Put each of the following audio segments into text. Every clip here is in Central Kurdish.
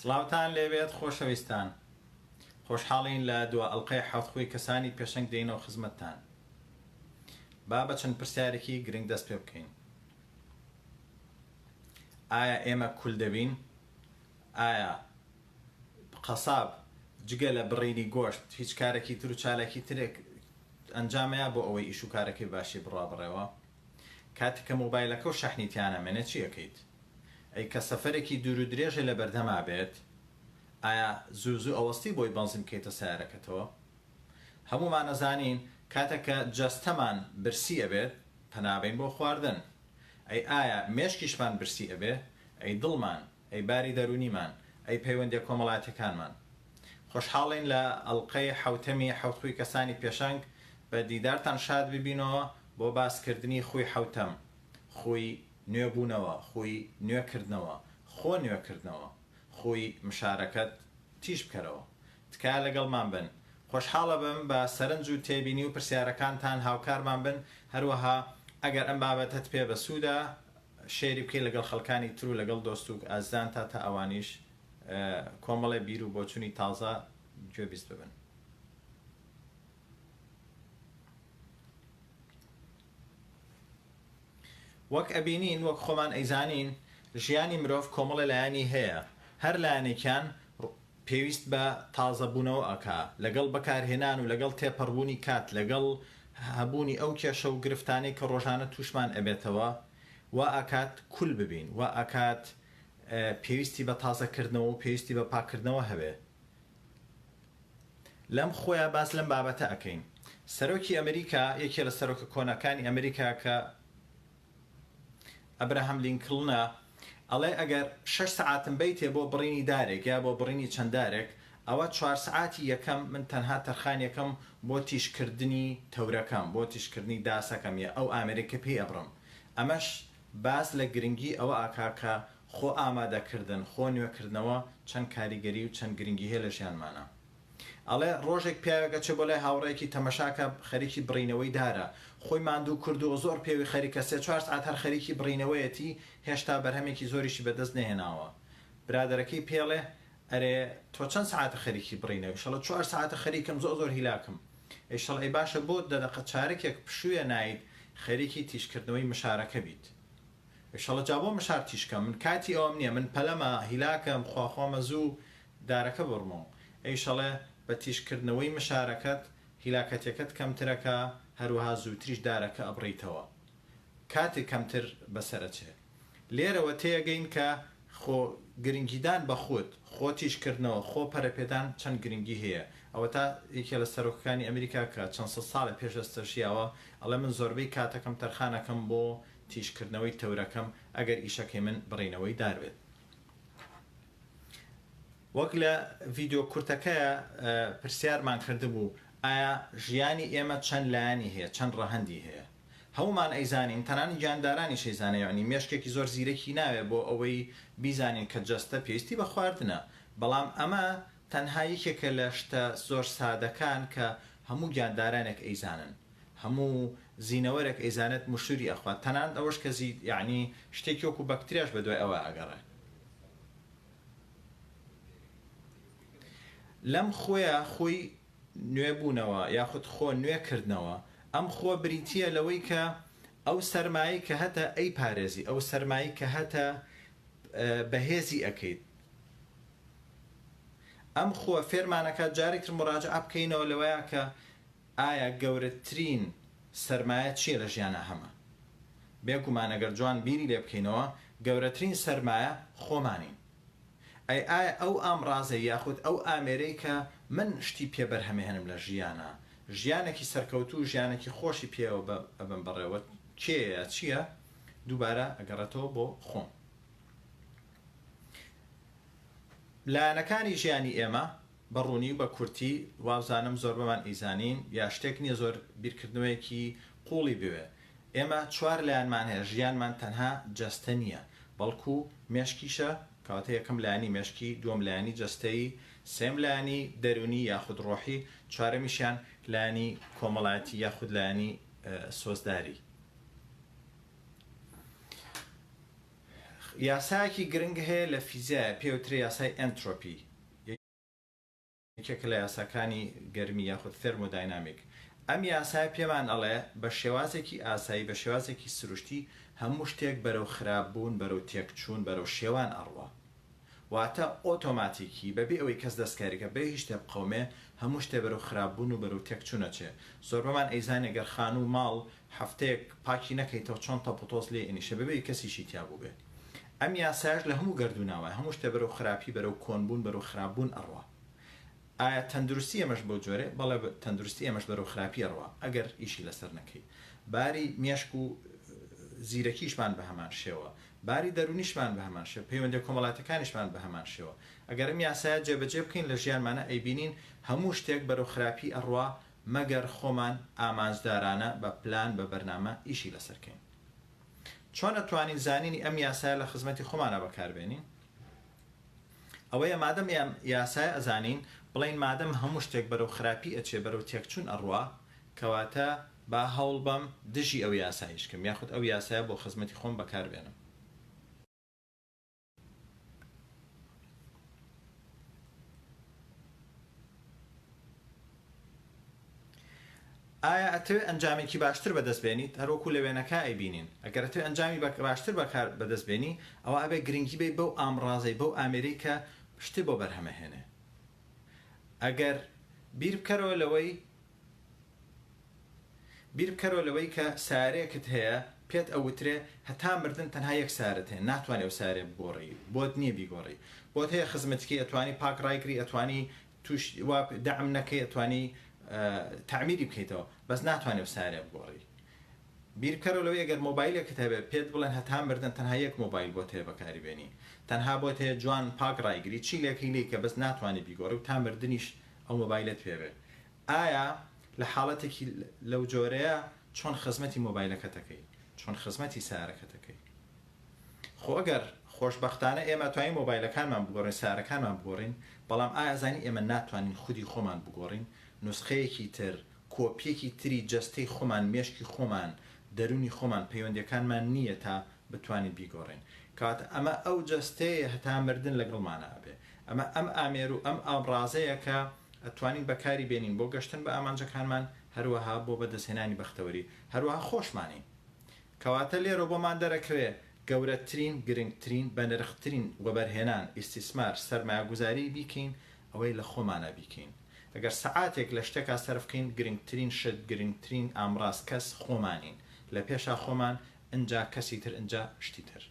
سڵاوتان لێبێت خۆشەویستان، خۆشحاڵین لە دووە ئەڵقەی حەوتخووی کەسانی پێشەنگ دێنەوە خزمەتتان. با بە چەند پرسیارێکی گرنگ دەست پێ بکەین. ئایا ئێمە کول دەبین؟ ئایا قەساب جگە لە بڕینی گۆشت هیچ کارێکی تر و چالێکی ترێک ئەنجامەیە بۆ ئەوەی ئیش و کارەکەی باشی بڕوا بڕێەوە؟ کاتێککە مۆبایلەکە و شەحنیتیانە مێنە چی ئەەکەیت؟ ئەی کە سەفەرێکی دوور و درێژە لە بەردەما بێت، ئایا زوو ئەوەستی بۆی بەنزیم بکەیتە سیارەکەتەوە؟ هەمومان نەزانین کاتێککە جەستەمان برسی ئەبێت پەنابین بۆ خواردن. ئەی ئایا مێشکیشمان برسی ئەبێ؟ ئەی دڵمان، ئەی باری دەرونیمان، ئەی پەیوەندی کۆمەڵاتەکانمان. خۆشحاڵین لە ئەڵقەی حەوتەمی حەوتخووی کەسانی پێشەنگ بە دیدارتان شاد ببینەوە بۆ باسکردنی خوی حەوتەم، خوی نوێبوونەوە، خوی نوێکردنەوە، خۆ نوێکردنەوە، خوی مشارەکەت تیش بکەرەوە. تکایە لەگەڵمان بن. خۆشحاڵە بم بە سەرنج و تێبینی و پرسیارەکانتان هاوکارمان بن. هەروەها ئەگەر ئەم بابەتت پێ بەسوودە شێری بکەی لەگەڵ خەڵکانی تر و لەگەڵ دۆست و ئازدان تا ئەوانیش کۆمەڵێ بیر و بۆچوونی تازە گوێبیست ببن. وەک ئەبینین، وەک خۆمان ئەیزانین، ژیانی مرۆڤ کۆمەڵە لایانی هەیە. هەر لایەنێکیان پێویست بە تازەبوونەوە ئەکا، لەگەڵ بەکارهێنان و لەگەڵ تێپەڕبوونی کات، لەگەڵ هەبوونی ئەو کێشە و گرفتانەی کە ڕۆژانە تووشمان ئەبێتەوە، وا ئاکات کول ببین، وا ئاکات پێویستی بە تازەکردنەوە و پێویستی بە پاکردنەوە هەبێ. لەم خۆیان باس لەم بابەتە ئەەکەین. سەرۆکی ئەمریکا، یەکێ لە سەرۆکە کۆنەکانی ئەمریکا کە ئەبراهام لینکڵنە، ئەڵێ ئەگەر 6 سەعاتم بیتێ بۆ بڕینی دارێک یا بۆ بڕینی چەند دارێک، ئەوە 4 سەعاتی یەکەم من تەنها تەرخان یەکەم بۆ تیشکردنی تەورەکەم، بۆ تیشکردنی داسەکەم یا ئەو ئامێرێکە پێی ئەبڕم. ئەمەش باس لە گرنگی ئەوە ئاکاکە خۆ ئامادەکردن، خۆ نوێکردنەوە چەند کاریگەری و چەند گرنگی هەیە لە ژیانمانە. ئەڵێ ڕۆژێک پیاوێکە چێ بۆ لای هاوڕێکی تەمەشاکە خەریکی بڕینەوەی دارە، خۆی ماندوو کردو زۆر پێوی خەریکە 3-4 ساعت هەر خەریکی بڕینەوەیەتی، هێشتا بەرهەمێکی زۆریشی بەدەست نێهێناوە. برادەرەکەی پێڵێ ئەرێ تۆ چەند ساعتە خەریکی بڕینەوە؟ شەڵە 4 ساعتە خەریکم، زۆر هیلاکم. ئەیشەڵ ئەی باشە بۆ دەدەقە چارەکێک پشوویە نایت خەریکی تیشکردنەوەی مشارەکە بیت. ئەیشەڵە جا بۆ مشار تیشکە، من کاتی ئەوم نییە، من پەلەمە هیلاکەم، خواخۆمە زوو دارەکە بڕمەوە. ئەیشەڵێ بە تیشکردنەوەی مشارەکەت هیلاکەتەکەت کەمترەکە، هەروەها زووتریش دارەکە ئەبڕیتەوە، کاتێک کەمتر بەسەرەچێت. لێرەوە تێگەین کە خۆ گرنگیدان بە خۆت، خۆ تیشکردنەوە، خۆ پەرەپێدان چەند گرنگی هەیە. ئەوە تا یەکێ لە سەرۆکەکانی ئەمریکا کە چەند سە ساڵە پێشەستەشیاوە ئەڵێ من زۆربەی کاتەکەم تەرخانەکەم بۆ تیشکردنەوەی تەورەکەم ئەگەر ئیشەکەی من بڕینەوەی داربێت. وەک لە ڤیددیۆ کورتەکەیە پرسیارمان کردبوو، ئایا ژیانی ئێمە چەند لایانی هەیە، چەند ڕەهەندی هەیە؟ هەمومان ئەیزانین، تەنانی گیاندارانی شەیزانەیە، ینی مێشکێکی زۆر زیرەکی ناوێت بۆ ئەوەی بیزانین کە جەستە پێویستی بە خواردنە. بەڵام ئەمە تەنها یەکێکە لە شتە زۆر سادەکان کە هەموو گیاندارانێک ئەیزانن، هەموو زینەوەرێک ئەیزانێت مشوری ئەخوات، تەنانەت ئەوەش کە یعنی شتێکی وەکو بەکتریاش بەدوای ئەوە ئەگەڕێت. لەم خۆیە خۆی نوێبوونەوە یاخود خۆ نوێکردنەوە، ئەم خۆ بریتیە لەوەی کە ئەو سەرمایی کە هەتە ئەی پارێزی، ئەو سەرمایی کە هەتە بەهێزی ئەەکەیت. ئەم خۆ فێرمانەکە جارێکتر مراجعە بکەینەوە لەوەیە کە ئایا گەورەترین سەرمایە چیە لە ژیانە هەمە؟ بێگومان ئەگەر جوان بیری لێ بکەینەوە، گەورەترین سەرمایە خۆمانین. ئایا ئەو ئامڕازە یاخود ئەو ئامێرەی کە من شتی پێ بەرهەمێنم لە ژیانە، ژیانێکی سەرکەوتو و ژیانێکی خۆشی پێوە بەبم بەڕێوە کێیە چییە؟ دووبارە ئەگەڕێتەوە بۆ خۆم. لایەنەکانی ژیانی ئێمە بەڕوونی و بە کورتی وابزانم زۆر بەمان ئیزانین، یا شتێک نییە زۆر بیرکردنەوەیەکی قوڵی بوێ. ئێمە 4 لایەنمان هەیە، ژیانمان تەنها جەستە نییە، بەڵکو مێشکیشە، کەواتە یەکەم لایانی مێشکی، دووەم لایانی جەستەیی، سێم لایانی دەرونی یاخود ڕۆحی، چوارەمیشیان لایانی کۆمەڵایەتی یاخود لایانی سۆزداری. یاسایەکی گرنگ هەیە لە فیزیای پێوترێ یاسای ئەنترۆپی، یەکێک لە یاساکانی گەرمی یاخود تێرمۆداینامیک. ئەم یاسای پێمان ئەڵێ بە شێوازێکی ئاسایی، بە شێوازێکی سروشتی هەموو شتێک بەرەو خراپبوون، بەرەو تێکچوون، بەرەو شێوان ئەڕوا. واتە ئۆتۆماتیکی بەبێ ئەوەی کەس دەستکاریکە بێ هیچ شتێ بقەومێ هەموو شتێ بەرەو خراپبوون و بەرەو تێکچوونەچێ. زۆر بەمان ئەیزانێ گەر خان و ماڵ هەفتەیەک پاکی نەکەیتەوە چۆن تەپۆتۆز لێ ئێنیشە بەبێ کەسیشی تیابوو بێ. ئەم یاسایش لە هەموو گەردووناوە هەموو شتێ بەرەو خراپی، بەرەو کۆنبوون، بەرەو خراپبوون ئەڕوا. ئایا تەندروستی ئەمەش بۆ جۆرێ؟ بەڵێ تەندروستی ئەمەش بەرەو خراپی ئەڕوا ئەگەر ئیشی لەسەر نەکەی. باری مێشک و زیرەکیشمان بە هەمان شێوە، باری دەرونیشمان بە هەمان شێوە، پەیوەندی کۆمەڵاتەکانیشمان بە هەمان شێوە. ئەگەر ئەم یاسایە جێبەجێ بکەین لە ژیانمانە ئەیبینین هەموو شتێک بەرەو خراپی ئەڕوا مەگەر خۆمان ئامانجدارانە بە پلان بە بەرنامە ئیشی لەسەرکەین. چۆن ئەتوانین زانینی ئەم یاسایە لە خزمەتی خۆمانە بەکاربێنین؟ ئەوەیە مادەم یاسایە ئەزانین بڵین مادەم هەموو شتێک بەرەو خراپی ئەچێ بەرەو تێکچوون ئەڕوا، کەواتە با هەوڵ بەم دژی ئەو یاساییشکەم یاخود ئەو یاسایە بۆ خزمەتی خۆم بەکاربێنم. ئایا ئەتەوێت ئەنجامێکی باشتر بەدەستبێنیت؟ هەروەکو لە وێنەکە ئەیبینین ئەگەر ئەتەوێت ئەنجامی باشتر بەکار بەدەستبێنی ئەوە ئەبێ گرنگی بێ بەو ئامڕازەی بەو ئامێرەی کە شتی بۆ بەرهەمەهێنێ. ئەگەر بیر بکەرەوە لەوەی کە سارەیەکت هەیە پێت ئەوترێ هەتا مردن تەنها یەک سارت هەیە، ناتوانێت ئەو سارێ بگۆڕی، بۆت نییە بیگۆڕی، بۆت هەیە خزمەتکی ئەتوانی پاک ڕایگری، ئەتوانی توش دەعم نەکەی، ئەتوانی تعمیری بکەیتەوە، بەس ناتوانێت سارێ بگۆڕی. بیرکەرەوە لەوەی ئەگەر مۆبایلێکت هەبێت پێت بڵێن هەتا مردن تەنها یەک مۆبایل بۆت هەیە بەکاری بێنی، تەنها بۆت هەیە جوان پاک ڕایگری چی لێکی لێ کە بەس ناتوانێت بیگۆڕی و تا مردنیش ئەو مۆبایلت پێبێت. ئایا لە حاڵەتێکی لەو جۆرەیە چۆن خزمەتی مۆبایلەکەتەکەی، چۆن خزمەتی سارەکەتەکەی؟ خۆ ئەگەر خۆشبەختانە ئێمە توانین مۆبایلەکانمان بگۆڕین، سارەکانمان بگۆڕین، بەڵام ئایا زانی ئێمە ناتوانین خودی خۆمان بگۆڕین، نوسخەیەکی تر، کۆپیەکی تری جەستەی خۆمان، مێشکی خۆمان، دەرونی خۆمان پەیوەندیەکانمان نییە تا بتوانین بیگۆڕین. کاتە ئەمە ئەو جەستەیە هەتا مردن لەگەڵمانە ئەبێ. ئەمە ئەم ئامێر و ئەم ئامڕازەیە کە ئەتوانین بەکاری بێنین بۆ گەشتن بە ئامانجەکانمان، هەروەها بۆ بەدەستهێنانی بەختەوەری، هەروەها خۆشمانی. کەواتە لێرە بۆمان دەرەکەوێ گەورەترین، گرنگترین، بەنرخترین وەبەرهێنان، ئیسیسمار، سەرمایەگوزاری بیکەین ئەوەی لە خۆمانە بیکەین. ئەگەر سەعاتێک لە شتێکا سەرفکەین گرنگترین شت، گرنگترین ئامڕاز کەس خۆمانین، لە پێشا خۆمان ئەنجا کەسی تر، ئەنجا شتی تر.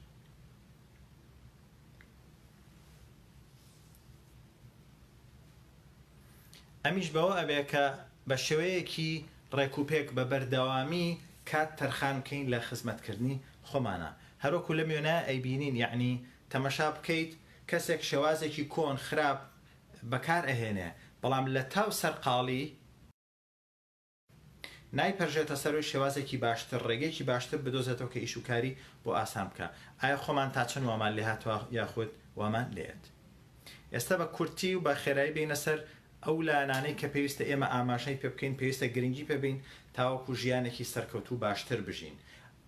ئەمیش بەوە ئەبێ کە بە شێوەیەکی ڕێکوپێک بە بەردەوامی کات تەرخانکەین لە خزمەتکردنی خۆمانە. هەروەکو لە میێنە ئەیبینین یعنی تەمەشا بکەیت کەسێک شێوازێکی کۆن خراپ بەکار ئەهێنێ، بەڵام لە تاو سەرقاڵی نایپەرژێتە سەروی شێوازێکی باشتر، ڕێگەیەکی باشتر بدۆزێتەوە کە ئیشوکاری بۆ ئاسان بکە. ئایا خۆمان تا چەند وامان لێ هاتووە یاخود وامان لێت؟ ئێستا بە کورتی و بە خێرایی بینە سەر ئەو لایەنانەی کە پێویستە ئێمە ئاماژەی پێ بکەین، پێویستە گرنگی پێبین تاوەکو ژیانێکی سەرکەوتوو باشتر بژین.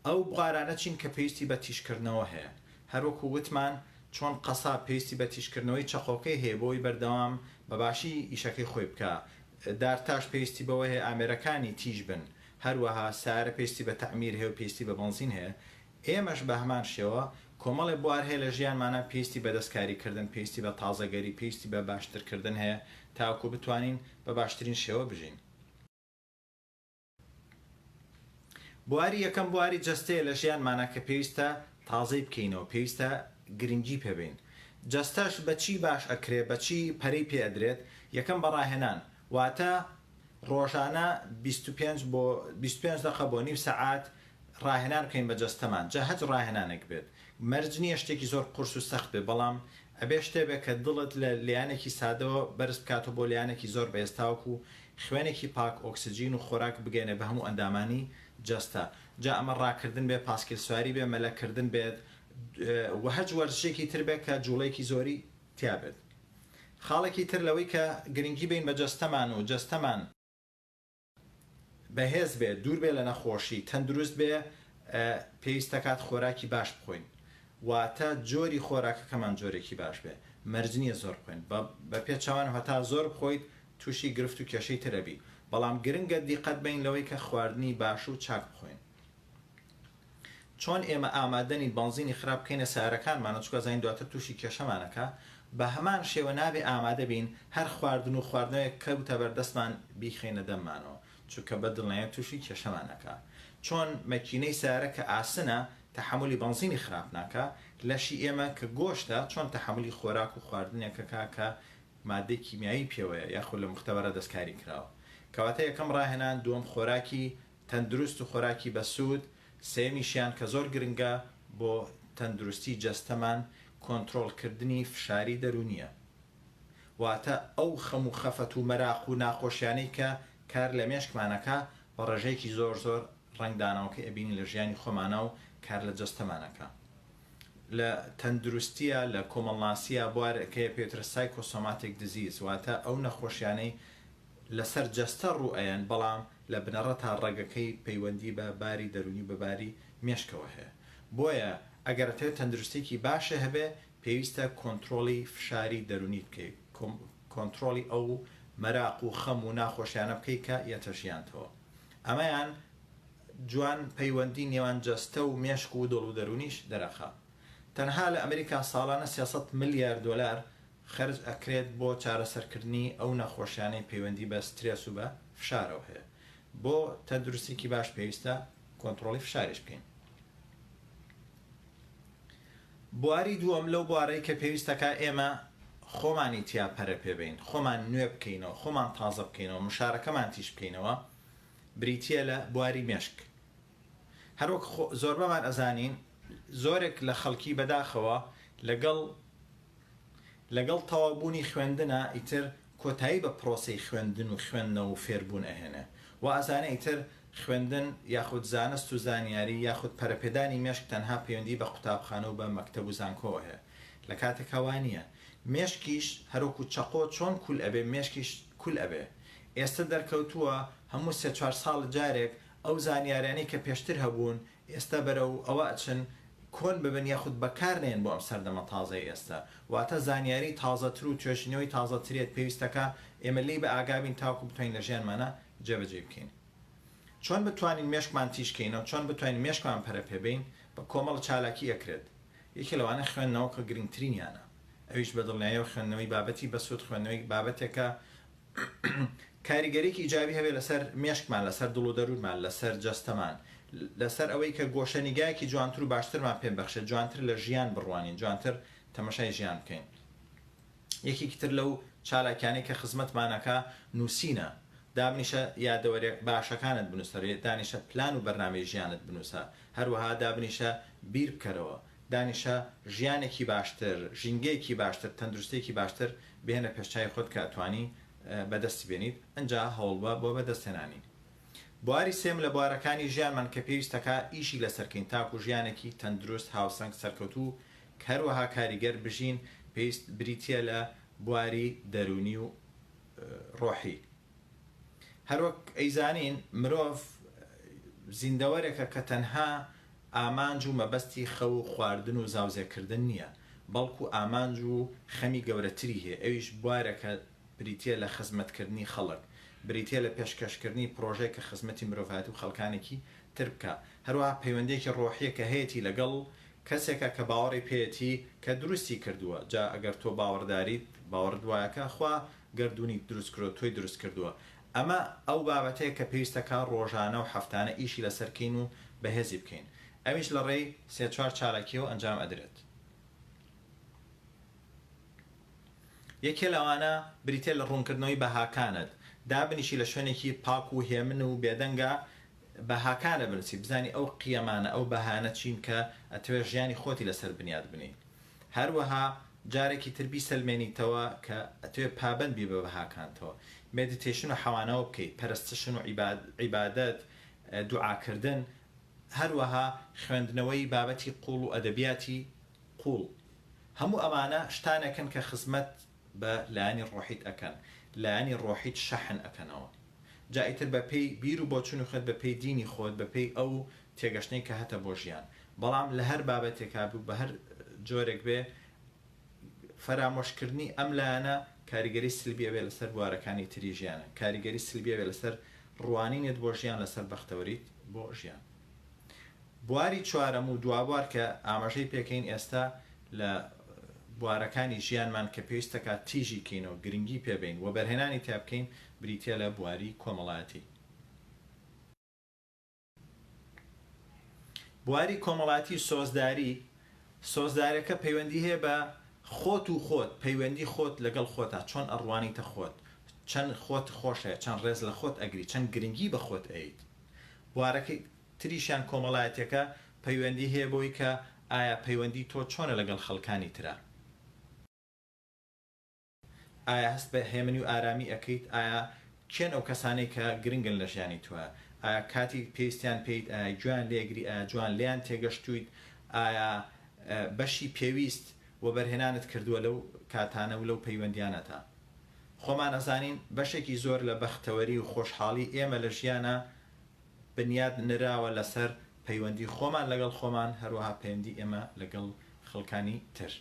ئەو بوارانە چین کە پێویستی بە تیشکردنەوە هەیە. هەروەکو وتمان چۆن قەساب پێویستی بە تیشکردنەوەی چەقۆکەی هەیە بۆی بەردەوام بەباشی ئیشەکەی خۆی بکە. دارتاش پێویستی بەوە هەیە ئامێرەکانی تیژ بن، هەروەها سارە پێویستی بە تەعمیر هەیە و پێویستی بە بەنزین هەیە. ئێمەش بە هەمان شێوە کۆمەڵێ بوار هەیە لە ژیانمانە پێویستی بە دەستکاریکردن، پێویستی بە تازەگەری، پێویستی بە باشترکردن هەیە تاوەکو بتوانین بە باشترین شێوە بژین. بواری یەکەم بواری جەستەیە لە ژیانمانە کە پێویستە تازەی بکەینەوە، پێویستە گرنگی پێبین. جەستەش بەچی باش ئەکرێ، بەچی پەرەی پێ ئەدرێت؟ یەکەم بەڕاهێنان، واتە ڕۆژانە 25 دقە بۆ نیو سەعات ڕاهێنان بکەین بە جەستەمان، جا هەج ڕاهێنانێک بێت. مەرج نییە شتێکی زۆر قورس و سەخت بێت، بەڵام ئەبێ شتێ بێت کە دڵت لە لیانێکی سادەوە بەرز بکاتەوە بۆ لیانێکی زۆر بەێستاوک و خوێنێکی پاک ئۆکسجین و خۆراک بگەێنێ بە هەموو ئەندامانی جەستە. جا ئەمە ڕاکردن بێ، پاسکیل سواری بێ، مەلەکردن بێت، و هەج وەرزشێکی تر بێت کە جوڵەیەکی زۆری تیا بێت. خاڵێکی تر لەوەی کە گرنگی بین بە جەستەمان و جەستەمان بەهێز بێت، دوور بێ لە نەخۆشی، تەندروست بێ، پێویستە کات خۆراکی باش بخۆین. واتە جۆری خۆراکەکەمان جۆرێکی باش بێ مەرجنیە زۆر بخۆین بە پێچوان هەتا زۆر بخۆیت تووشی گرفت و کێشەی ترەبی بەڵام گرنگە دیقەت بین لەوەی کە خواردنی باش و چاک بخۆین چۆن ئێمە ئامادەنی بەنزینی خراپ بکەینە سیارەکانمانە چکە زین دواتر تووشی کێشەمانەکە بە هەمان شێوە نابێ ئامادە بین هەر خواردن و خواردنەوەی کەوتە بەردەستمان بیخێنە دەممانەوە چونکە بەدڵنیایە تووشی کێشەمانەکە چۆن مەکینەی سیارە کە ئاسنە تەحملی بەنزینی خراپ ناکە لەشی ئێمە کە گۆشتە چۆن تەحملی خۆراک و خواردنێکەکە کە مادەی کیمیایی پێوەیە یاخود لە مختبەرە دەستکاری کراوە کەواتە یەکەم ڕاهێنان دووەم خۆراکی تەندروست و خۆراکی بەسوود سێمیشیان کە زۆر گرنگە بۆ تەندروستی جەستەمان کۆنتترۆلکردنی فشاری دەرونیە واتە ئەو خەم و خەفەت و مەراق و ناخۆشیانەی کە کار لە مێشکمانەکە بە ڕێژەیەکی زۆر زۆر ڕنگدانەوەکە ئەبینی لە ژیانی خۆمانە و کار لە جەستەمانەکە لە تەندروستیە لە کۆمەڵناسیە بوارەکەی پێترە سایکۆسۆماتیک دزیز واتە ئەو نەخۆشیانەی لەسەر جەستە ڕوئەیەن بەڵام لە بنەڕە تا ڕێگەکەی پەیوەندی بە باری دەرونی بەباری مێشکەوە هەیە بۆیە ئەگەرتێت تەندروستێکی باشە هەبێ پێویستە کۆنتترۆلی فشاری دەرونی بکەیت کۆنتترۆلی ئەو مەراق و خەم و ناخۆشیانە بکەی کە یەتەشیانتەوە ئەمەیان جوان پەیوەندی نێوان جەستە و مێشک و دڵ و دەرونیش دەرەخە تەنها لە ئەمریکا ساڵانە 300 ملیار دلار خەرج ئەکرێت بۆ چارەسەرکردنی ئەو نەخۆشیانەی پەیوەندی بە سترێس و بە فشارەوە هەیە بۆ تەندروستێکی باش پێویستە کۆنتترۆلی فشاریش بکەین بواری دووەم لەو بوارەی کە پێویستەکە ئێمە خۆمانی تیا پەرە پێبین خۆمان نوێ بکەینەوە خۆمان تازە بکەینەوە مشارەکەمان تیش بکەینەوە بریتە لە بواری مێشک هەروەک زۆربەمان ئەزانین زۆرێک لە خەڵکی بەداخەوە لەگەڵ تەواوبوونی خوێندنە ئیتر کۆتایی بە پرۆسی خوێندن و خوێندنەوە و فێربوون ئەهێنێ و ئەزانە ئیتر خوێندن یاخود زانست و زانیاری یاخود پەرەپێدانی مێشک تەنها پەیوەندی بە قوتابخانە و بە مەکتەب و زانکۆوە هەیە لە کاتێکەوە نییە مێشکیش هەروەکو چەقۆ چۆن کول ئەبێ مێشکیش کول ئەبێ ئێستا دەرکەوتووە هەموو 3-4 ساڵ جارێک ئەو زانیاریانەی کە پێشتر هەبوون ئێستا بەرەو ئەوە ئەچن کۆن ببن یاخود بەکارنێن بۆ ئەم سەردەمە تازای ئێستا واتە زانیاری تازەتر و توێژینەوەی تازەترێت پێویستەکە ئێمە لی بە ئاگابین تاکو بتوانین لە ژیانمانە جێبەجێ بکەین چۆن بتوانین مێشکمان تیشکەینەوە چۆن بتوانین مێشکمان پەرە پێبین بە کۆمەڵ چالاکی ئەکرێت یەکی لەوانە خوێندنەوە کە گرنگترینیانە ئەویش بەدڵنیاییەوە خوێندنەوەی بابەتی بەسوود خوێندنەوەی بابەتێکە کاریگەریکی ئیجابی هەبێت لەسەر مێشکمان لەسەر دڵ و دەروونمان لەسەر جەستەمان لەسەر ئەوەی کە گۆشەنیگایەکی جوانتر و باشترمان پێ بەخشێت جوانتر لە ژیان بڕوانین جوانتر تەمەشای ژیان بکەین یەکێکی تر لەو چالاکیانەی کە خزمەتمانەکە نووسینە دابنیشە یادەوەرێک باشەکانت بنووسەرێت دانیشە پلان و بەرنامەی ژیانت بنووسە هەروەها دابنیشە بیر بکەرەوە دانیشە ژیانێکی باشتر ژینگەیەکی باشتر تەندروستێکی باشتر بهێنە پێشچای خۆت کە ئەتوانی بەدەستی بێنیت ئەنجا هەوڵبە بۆ بەدەستێنانی بواری سێم لە بوارەکانی ژیانمان کە پێویستەکە ئیشی لەسەرکەین تاکو ژیانێکی تەندروست هاوسەنگ سەرکەوتوو هەروەها کاریگەر بژین پێویست بریتە لە بواری دەرونی و ڕۆحی هەروەک ئەیزانین مرۆڤ زیندەوەرێکە کە تەنها ئامانج و مەبەستی خەو و خواردن و زاوزێکردن نییە بەڵکو ئامانج و خەمی گەورەتری هەیە ئەویش بوارەکە بریتە لە خزمەتکردنی خەڵک بریتە لە پێشکەشکردنی پرۆژێک کە خزمەتی مرۆڤایەت و خەڵکانێکی تر بکە هەروەها پەیوەندێکی ڕۆحیە کە هەیەی لەگەڵ کەسێکە کە باوەڕی پێێتی کە دروستی کردووە جا ئەگەر تۆ باوەڕداریت باوەڕ وایەکە خوا گردردونی دروست کردو تۆی دروست کردووە ئەمە ئەو بابەتەیە کە پێویستەکە ڕۆژانە و هەفتانە ئیشی لەسەرکەین و بەهێزی بکەین ئەمیش لە ڕێی 3-4 چالاکیەوە ئەنجام ئەدرێت یەکێ لەوانە بریتێ لە ڕوونکردنەوەی بەهاکانت دابنیشی لە شوێنێکی پاک و هێمن و بێدەنگە بەهاکانە بنووسی بزانی ئەو قیەمانە ئەو بەهانە چین کە ئەتوێ ژیانی خۆتی لەسەر بنیاد بنی هەروەها جارێکی تربی سلمێنیتەوە کە ئەتوێ پابندبی بە بەهاکانتەوە مدیتیشن و حەوانەوە بکەیت پەرستشن و عیبادەت دوعاکردن هەروەها خوێندنەوەی بابەتی قوڵ و ئەدەبیاتی قوڵ هەموو ئەمانە شتانەکەن کە خزمەت بە لایانی ڕۆحیت ئەکەن لایانی ڕۆحیت شەحن ئەکەنەوە جایتر بە پێی بیر و بۆچون و خۆت بە پێی دینی خۆت بە پێی ئەو تێگەشتەی کە هەتە بۆ ژیان بەڵام لە هەر بابەتێکا بوو بە هەر جۆرێک بێ فەرامۆشکردنی ئەم لایەنە کاریگەری سلبیە بێ لەسەر بوارەکانی تری ژیانە، کاریگەری سلبیە بێ لەسەر ڕوانینێت بۆ ژیان لەسەر بەختەوەریت بۆ ژیان. بواری چوارەم و دوابوار کە ئاماژەی پێکەین ئێستا لە بوارەکانی ژیانمان کە پێویستەکە تیژی کەینەوە گرنگی پێبین و بەرهێنانی تا بکەین بریتە لە بواری کۆمەڵایەتی. بواری کۆمەڵایەتی سۆزداریەکە پەیوەندی هەیە بە خۆت و خۆت، پەیوەندی خۆت لەگەڵ خۆتە، چۆن ئەڕوانیتە خۆت، چەند خۆت خۆشەیە، چەند ڕێز لە خۆت ئەگری، چەند گرنگی بە خۆت ئەیت. بوارەکەی تریشیان کۆمەڵایەتەکە پەیوەندی هەیە بۆی کە ئایا پەیوەندی تۆ چۆنە لەگەڵ خەڵکانی ترە، ئایا هەست بە هێمنی و ئارامی ئەەکەیت، ئایا کێن ئەو کەسانەی کە گرنگن لە ژیانی توە، ئایا کاتی پێویستیان پێیت، ئایا گویان لێگری، ئایا جوان لیان تێگەشتویت، ئایا بەشی پێویست و بەرهێنانت کردووە لەو کاتانە و لەو پەیوەندیانەتە. خۆمان ئەزانین بەشێکی زۆر لە بەختەوەری و خۆشحاڵی ئێمە لە ژیانە بنیاد نراوە لەسەر پەیوەندی خۆمان لەگەڵ خۆمان، هەروەها پەیوەندی ئێمە لەگەڵ خەڵکانی تر.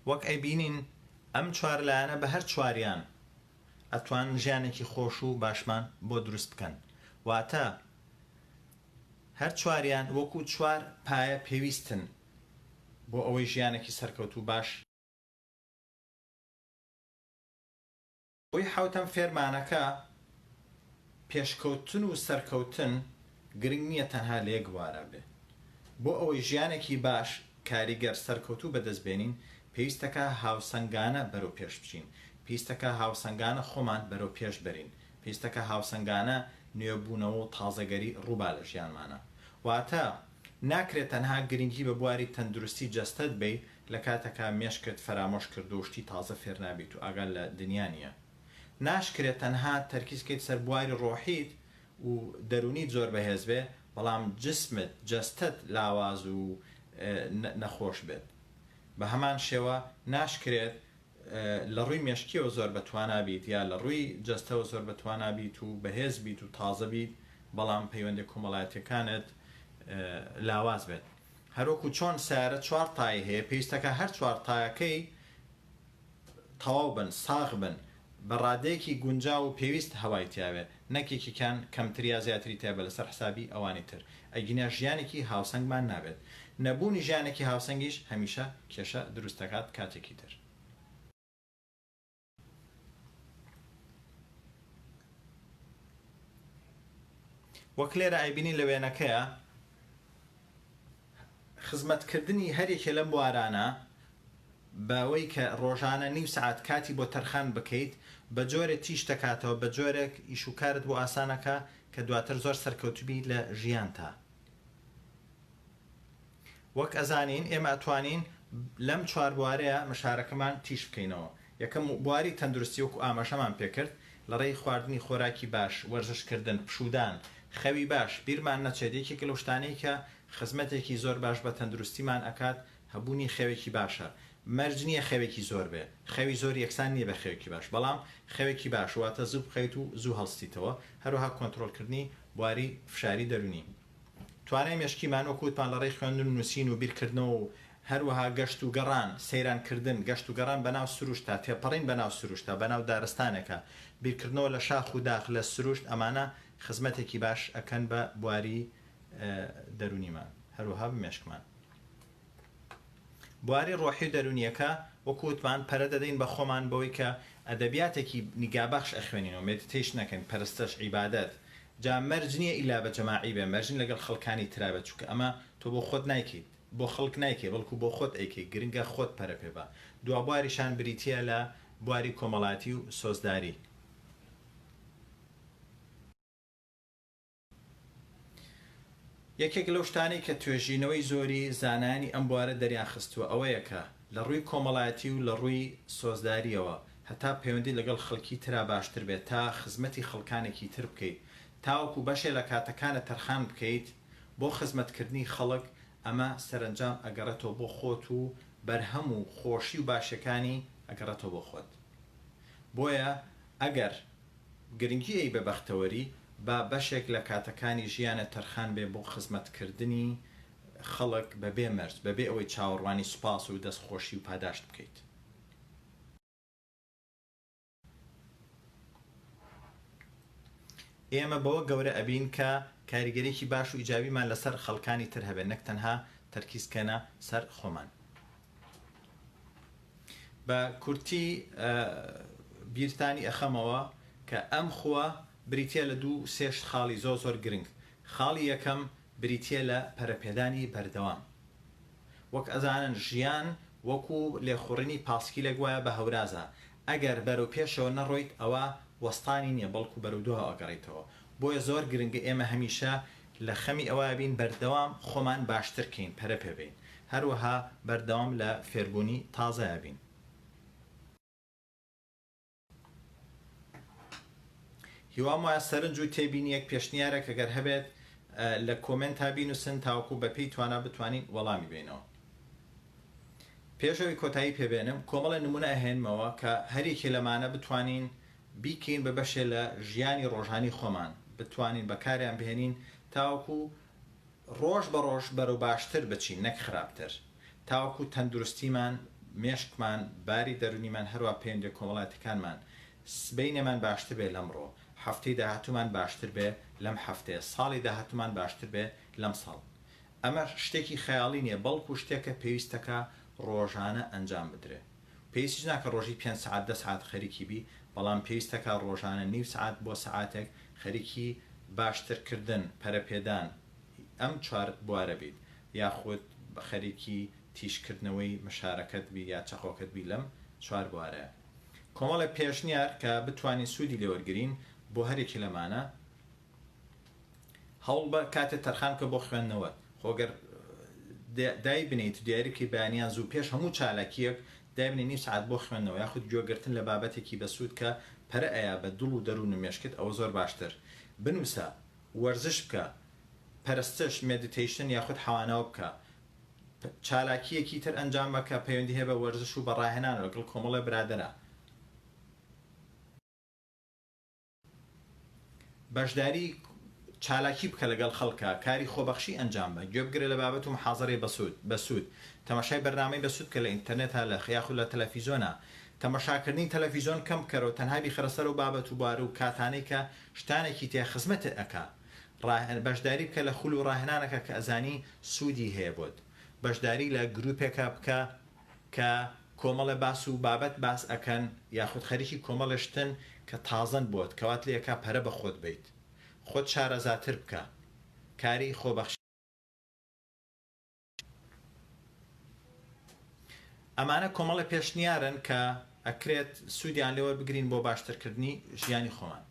وەک ئەیبینین ئەم چوار لایەنە بە هەر چواریان ئەتوان ژیانێکی خۆش و باشمان بۆ دروست بکەن، واتە هەر چواریان وەکو چوار پایە پێویستن بۆ ئەوەی ژیانێکی سەرکەوت و باش. بۆی حوتەم فێرمانەکە پێشکەوتن و سەرکەوتن گرنگ نییە تەنها لە یەک بوارە بێ. بۆ ئەوەی ژیانێکی باش کاریگەر سەرکەوتوو بەدەستبێنین پێویستەکە هاوسەنگانە بەرەو پێش بچین، پێویستەکە هاوسەنگانە خۆمان بەرەو پێش بەرین، پێویستەکە هاوسەنگانە نوێبوونەوە و تازەگەری ڕووبا لە ژیانمانە. واتە ناکرێت تەنها گرنگی بە بواری تەندروستی جەستەت بێ لە کاتەکە مێشکت فەرامۆش کرد و شتی تازە فێر نابیت و ئاگال لە دنیا نیە. ناشکرێت تەنها تەرکیزکەیت سەر بواری ڕۆحیت و دەرونیت زۆر بەهێز بێ بەڵام جسمت جەستەت لاواز و نەخۆش بێت. بە هەمان شێوە ناشکرێت لە ڕووی مێشکیەوە زۆر بەتوانە بیت یا لە ڕووی جەستەوە زۆر بەتوانە بیت و بەهێز بیت و تازە بیت بەڵام پەیوەندی کۆمەڵایەتیەکانت لاواز بێت. هەروەکو چۆن سیارە چوار تای هەیە پێویستەکە هەر چوار تایەکەی تەواو بن، ساغ بن، بە ڕادەیەکی گونجاو و پێویست هەوای تیاوێ، نەکێکیکان کەمتریا زیاتری تێبە لەسەر حسابی ئەوانی تر. ئەگینە ژیانێکی هاوسەنگمان نابێت. نەبوونی ژیانێکی هاوسەنگیش هەمیشە کێشە دروستەکات کاتێکی تر. وەک لێرە ئایبینی لە وێنەکەیە خزمەتکردنی هەرێکێ لەم بوارانە بەوەی کە ڕۆژانە نیو سعات کاتی بۆ تەرخان بکەیت بە جۆرێک تیش دەکاتەوە، بە جۆرێک ئیشوکارت بۆ ئاسانەکە کە دواتر زۆر سەرکەوتوبی لە ژیانتا. وەک ئەزانین ئێمە ئەتوانین لەم چوار بوارەیە مشارەکەمان تیش بکەینەوە. یەکەم بواری تەندروستی وەکو ئاماژەمان پێکرد لە ڕێی خواردنی خۆراکی باش، وەرزشکردن، پشودان، خەوی باش، بیرمان نەچێت. یەکێک لەو شتانەی کە خزمەتێکی زۆر باش بە تەندروستیمان ئەکات هەبوونی خەوێکی باشە. مەرج نییە خەوێکی زۆر بێ، خەوی زۆر یەکسان نییە بە خەوێکی باش، بەڵام خەوێکی باش واتە زوو بخەیت و زوو هەڵستیتەوە. هەروەها کۆنتڕۆلکردنی بواری فشاری دەرونی. توانای مێشکیمان وەکوتمان لە ڕێی خوێندن و نووسین و بیرکردنەوە و هەروەها گەشت و گەڕان، سەیرانکردن، گەشت و گەڕان بەناو سروشتە، تێپەڕین بەناو سروشتە، بەناو دارستانێکە، بیرکردنەوە لە شاخ و داخ لە سروشت، ئەمانە خزمەتێکی باش ئەکەن بە بواری دەرونیمان، هەروەها بمێشکمان. بواری ڕۆحی دەرونیەکە وەکوتمان پەرە دەدەین بە خۆمان بەوەی کە ئەدەبیاتێکی نیگابەخش ئەخوێنینەوە، مێدیتیشن نەکەین، پەرستش، عیبادەت. جا مەرج نییە ئیلا بە جەماعی بێ، مەرجین لەگەڵ خەڵکانی ترابێت، چونکە ئەمە تۆ بۆ خۆت نایکەیت، بۆ خەڵک نایکەی، بەڵکو بۆ خۆت ئەیکەی، گرنگە خۆت پەرە پێ بە. دوا بواریشان بریتیە لە بواری کۆمەڵایەتی و سۆزداری. یەکێک لەو شتانەی کە توێژینەوەی زۆری زانانی ئەم بوارە دەریان خستووە ئەوەیە کە لە ڕووی کۆمەڵایەتی و لە ڕووی سۆزداریەوە هەتا پەیوەندی لەگەڵ خەڵکی ترا باشتر بێت، تا خزمەتی خەڵکانێکی تر بکەیت، تاوەکو بەشێ لە کاتەکانە تەرخان بکەیت بۆ خزمەتکردنی خەڵک، ئەمە سەرنجام ئەگەڕێتەوە بۆ خۆت و بەرهەم و خۆشی و باشەکانی ئەگەڕێتەوە بۆ خۆت. بۆیە ئەگەر گرنگی ئەی بە بەختەوەری با بەشێک لە کاتەکانی ژیانە تەرخان بێ بۆ خزمەتکردنی خەڵک بەبێ مەرج بەبێ ئەوەی چاوەڕوانی سوپاس و دەستخۆشی و پاداشت بکەیت. ئێمە بەوە گەورە ئەبین کە کاریگەرێکی باش و ئیجابیمان لەسەر خەڵکانی تر هەبێت نەک تەنها تەرکیزکەنە سەر خۆمان. بە کورتی بیرتانی ئەخەمەوە کە ئەم خووە بریتە لە دوو سێشت خاڵی زۆر گرنگ. خاڵی یەکەم بریتە لە پەرەپێدانی بەردەوام. وەک ئەزانن ژیان وەکو لێخوڕنی پاسکیلێک وایە بە هەورازە. ئەگەر بەرەو پێشەوە نەڕۆیت ئەوە وەستانی نییە بەڵکو بەرەودووە ئەگەڕێتەوە. بۆیە زۆر گرنگە ئێمە هەمیشە لە خەمی ئەوە بین بەردەوام خۆمان باشترکەین پەرەپێ بین. هەروەها بەردەوام لە فێربوونی تازایە بین. هیوام وایە سەرنج و تێبینیەک پێشنیارێک ئەگەر هەبێت لە کۆمنت تا بینوسن تاوەکو بەپێی توانە بتوانین وەڵامی بینەوە. پێشەوەی کۆتایی پێبێنم کۆمەڵە نمونە ئەهێنمەوە کە هەرێکی لەمانە بتوانین بیکەین بە بەشێ لە ژیانی ڕۆژانی خۆمان بتوانین بەکاریان بهێنین تاوەکو ڕۆژ بە ڕۆژ بەرەو باشتر بچین نەک خراپتر تاوەکو تەندروستیمان مێشکمان باری دەرونیمان هەروە پەیوەندی کۆمەڵاتەکانمان سبەینێمان باشتر بێ لەمڕۆ هەفتەی داهاتوومان باشتر بێ لەم هەفتەیە ساڵی داهاتوومان باشتر بێ لەم ساڵ. ئەمە شتێکی خەیاڵی نییە بەڵکو شتێکە پێویستەکە ڕۆژانە ئەنجام بدرێ. پێویستیش ناکە ڕۆژی 5 ساعت 10 ساعت خەریکی بی بەڵام پێویستەکە ڕۆژانە نیو ساعت بۆ ساعتێک خەریکی باشترکردن پەرەپێدان ئەم چوار بوارە بیت یاخود بە خەریکی تیشکردنەوەی مشارەکەت بی یا چەقۆکەت بی لەم چوار بوارەیە. کۆمەڵە پێشنیار کە بتوانین سوودی لێوەرگرین بۆ هەرێکی لەمانە هەوڵ بە کاتێک تەرخان کە بۆ خوێندنەوە خۆگەر دای بنیت دیارێکی بەیانیان زوو پێش هەموو چالاکیەک دابنی نیم ساعت بۆ خوێندنەوە یاخود گوێگرتن لە بابەتێکی بەسوود کە پەرە ئەیە بە دڵ و دەروون و مێشکت ئەوە زۆر باشتر. بنووسە وەرزش بکە پەرستش مێدیتیشن یاخود حەوانەوە بکە چالاکیەکی تر ئەنجام بکە پەیوەندی هەیە بە وەرزش و بەڕاهێنان لەگەڵ کۆمەڵە برادەرە. بەشداری چالاکی بکە لەگەڵ خەڵکە کاری خۆبەخشی ئەنجام بە گوێ بگرێت لە بابەت و محاضەرەی بەسوود تەماشای بەرنامەی بەسوود کە لە ئینتەرنێتە لە خیاخود لە تەلەڤیزۆنە تەماشاکردنی تەلەڤیزۆن کەم بکەرەوە تەنها بیخەرەسەر و بابەت و بوار و کاتانەی کە شتانێکی تێ خزمەتت ئەکا بەشداری بکە لە خول و ڕاهێنانەکە کە ئەزانی سوودی هەیە بۆت بەشداری لە گروپێکە بکە کە کۆمەڵە باس و بابەت باس ئەکەن یاخود خەریکی کۆمەڵشتن کە تازن بۆت کەوات لێکا پەرە بە خۆت بیت خۆت شارەزاتر بکە کاری خۆبەخشی ئەمانە کۆمەڵە پێشنیارن کە ئەکرێت سوودیان لێوە بگرین بۆ باشترکردنی ژیانی خۆمان.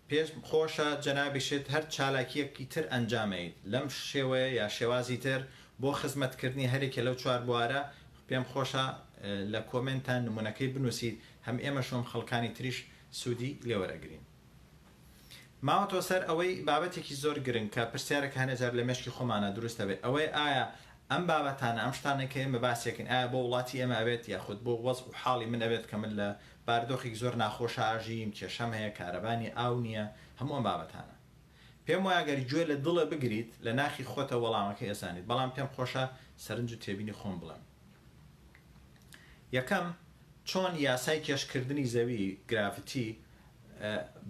پێش خۆشە جەنابیشت هەر چالاکیەکی تر ئەنجامەیت لەم شێوەیە یا شێوازی تر بۆ خزمەتکردنی هەرێکە لەو چوار بوارە پێم خۆشە لە کۆمنتان نمونونەکەی بنووسیت هەم ئێمە شۆم خەڵکانی تریش سوودی لێوەرەگرین. ماوەتەوە سەر ئەوەی بابەتێکی زۆر گرنگ کە پرسیارێک هەنێجار لە مێشکی خۆمانە دروستە بێت ئەوەی ئایا ئەم بابەتانە ئەم شتانێکە ئێمە باسێکن ئایا بۆ وڵاتی ئێمە ئەوێت یاخود بۆ وەز و حاڵی من ئەوێت کە من لە باردۆخێک زۆر ناخۆش ئاژیم کێشەم هەیە کارەبانی ئاو نییە هەموو ئەم بابەتانە پێم وایە گەری گوێ لە دڵە بگریت لە ناخی خۆتە وەڵامەکە ئێزانیت بەڵام پێم خۆشە سەرنج و تێبینی خۆم بڵێم. یەکەم چۆن یاسای کێشکردنی زەوی گرافتی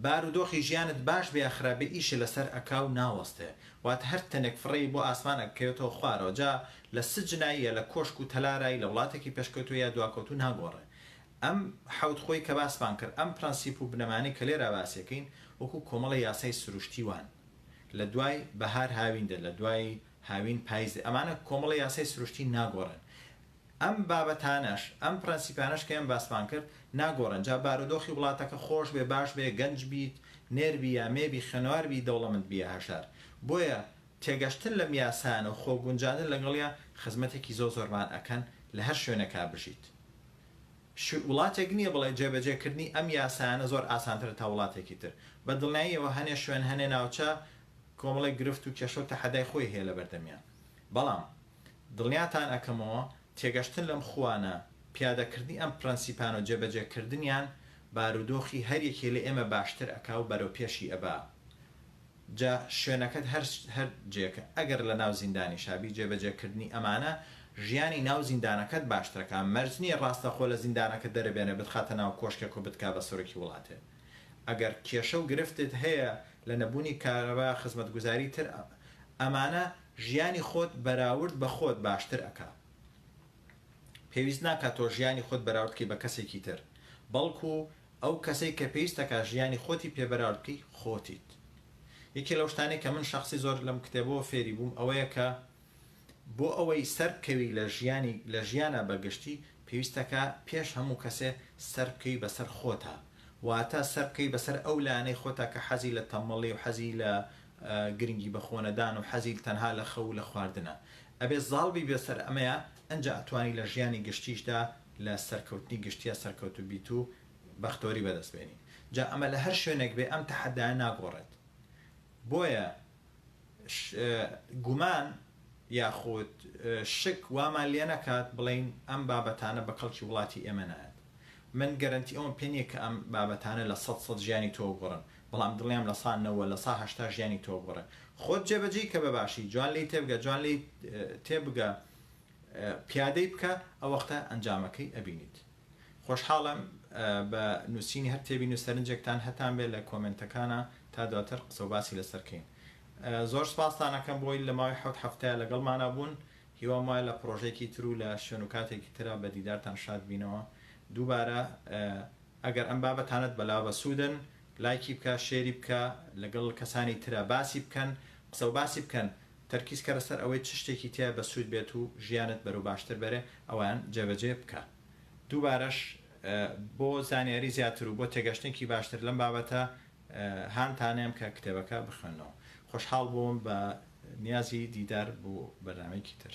بارودۆخی ژیانت باش بێ خراپێ ئیشە لەسەر ئەکا و ناوەستێ وات هەر تەنێک فڕێی بۆ ئاسمان ئەکەوێتەوە خوارەوە جا لە سجناییە لە کۆشک و تەلارایی لە وڵاتێکی پێشکەوتو یا دواکەوتو ناگۆڕێ. ئەم حەوت خۆی کە باسمان کرد ئەم پرەنسیپ و بنەمانی کە لێرە باسیەکەین وەکو کۆمەڵە یاسای سروشتیوان لە دوای بەهار هاویندە لە دوای هاوین پاییزێ ئەمانە کۆمەڵە یاسای سروشتی ناگۆڕن. ئەم بابەتانەش ئەم پرەنسیپانەش کە ئەم باسمان کرد ناگۆڕن جا بارودۆخی وڵاتەکە خۆش بێ باش بێ گەنج بیت نێربی یا مێبی خوێنەواربی دەوڵەمەند بیە هەشار بۆیە تێگەشتن لە یاسانە و خۆگونجاندن لەگەڵیا خزمەتێکی زۆرمان ئەکەن لە هەر شوێنەکە بژیت. وڵاتێک نییە بڵێ جێبەجێکردنی ئەم یاسانە زۆر ئاسانترە تا وڵاتێکی تر بە دڵنیاییەوە هەنێ شوێن هەنێ ناوچە کۆمەڵی گرفت و کێشە و تەحەدای خۆی هەیە لە بەردەمیان بەڵام دڵنیاتان ئەکەمەوە تێگەشتن لەم خوانە پیادەکردنی ئەم پرەنسیپان و جێبەجێکردنیان بارودۆخی هەریەکێ لە ئێمە باشتر ئەکا و بەرەو پێشی ئەبا. جا شوێنەکەت هەر جێکە ئەگەر لە ناو زیندانی شابی جێبەجێکردنی ئەمانە ژیانی ناو زیندانەکەت باشترەکە. مەرج نییە ڕاستەخۆ لە زیندانەکە دەرەبێنێ بتخاتە ناو کۆشکێک و بتکا بە سۆرەکی وڵاتێ. ئەگەر کێشە و گرفتت هەیە لە نەبوونی کارەبا خزمەتگوزاری تر، ئەمانە ژیانی خۆت بەراورد بە خۆت باشتر ئەکا. پێویست ناکات تۆ ژیانی خۆت بەراوردکەی بە کەسێکی تر، بەڵکو ئەو کەسەی کە پێویستەکە ژیانی خۆتی پێبەراوردکەی خۆتیت. یەکێ لەو شتانەی کە من شخصی زۆر لەم کتێبەوە فێری بووم ئەوەیە کە بۆ ئەوەی سەرکەوی لە ژیانە بەگشتی پێویستەکە پێش هەموو کەسێ سەرکەی بەسەر خۆتە، واتە سەرکەی بەسەر ئەو لانەی خۆتە کە حەزی لە تەمەڵی و حەزی لە گرنگی بەخۆنەدان و حەزی تەنها لە خەو لە خواردنە. ئەبێ زاڵبی بێسەر ئەمەیە ئەنج ئەتوانی لە ژیانی گشتیشدا لە سەرکەوتنی گشتیە سەرکەوت و بیت و بەختۆری بەدەستبێنی. جا ئەمە لە هەر شوێنێک بێ ئەم تەحەدایە ناگۆڕێت. بۆیە گومان یاخود شک وامان لێ نەکات بڵین ئەم بابەتانە بە کەڵکی وڵاتی ئێمە نایەت. من گەرنتی ئەوم پێ نییە کە ئەم بابەتانە لە 100 ژیانی تۆ گۆڕن، بەڵام دڵیان لە 100 لە 180 ژیانی تۆ گۆڕن. خۆت جێبەجێی کە بەباشی جوان لی تێبگە، جوان لی تێبگە، پیادەی بکە، ئەو وەختە ئەنجامەکەی ئەبینیت. خۆشحاڵم بە نووسینی هەر تێبین و سەرنجێکتان هەتان بێت لە کۆمنتەکانە تا دواتر قسە و باسی لەسەرکەین. زۆر سپاستانەکەم بۆی لە ماوەی 7 هەفتەیە لەگەڵمانە بوون. هیوام وایە لە پرۆژێکی تر و لە شوێن و کاتێکی ترە بە دیدارتان شاد بینەوە. دووبارە ئەگەر ئەم بابەتانت بەلاو بەسوودن، لایکی بکە، شێری بکە، لەگەڵ کەسانی ترە باسی بکەن، قسە و باسی بکەن، تەرکیز کە لەسەر ئەوەی چ شتێکی تیا بەسوود بێت و ژیانت بەرەو باشتر بەرێ ئەوان جێبەجێ بکە. دووبارەش بۆ زانیاری زیاتر و بۆ تێگەشتێکی باشتر لەم بابەتە هاانتانێم کە کتێبەکە بخوێنەوە. خۆشحاڵ بووم بە نیازی دیدار بۆ بەرنامەیەکی تر.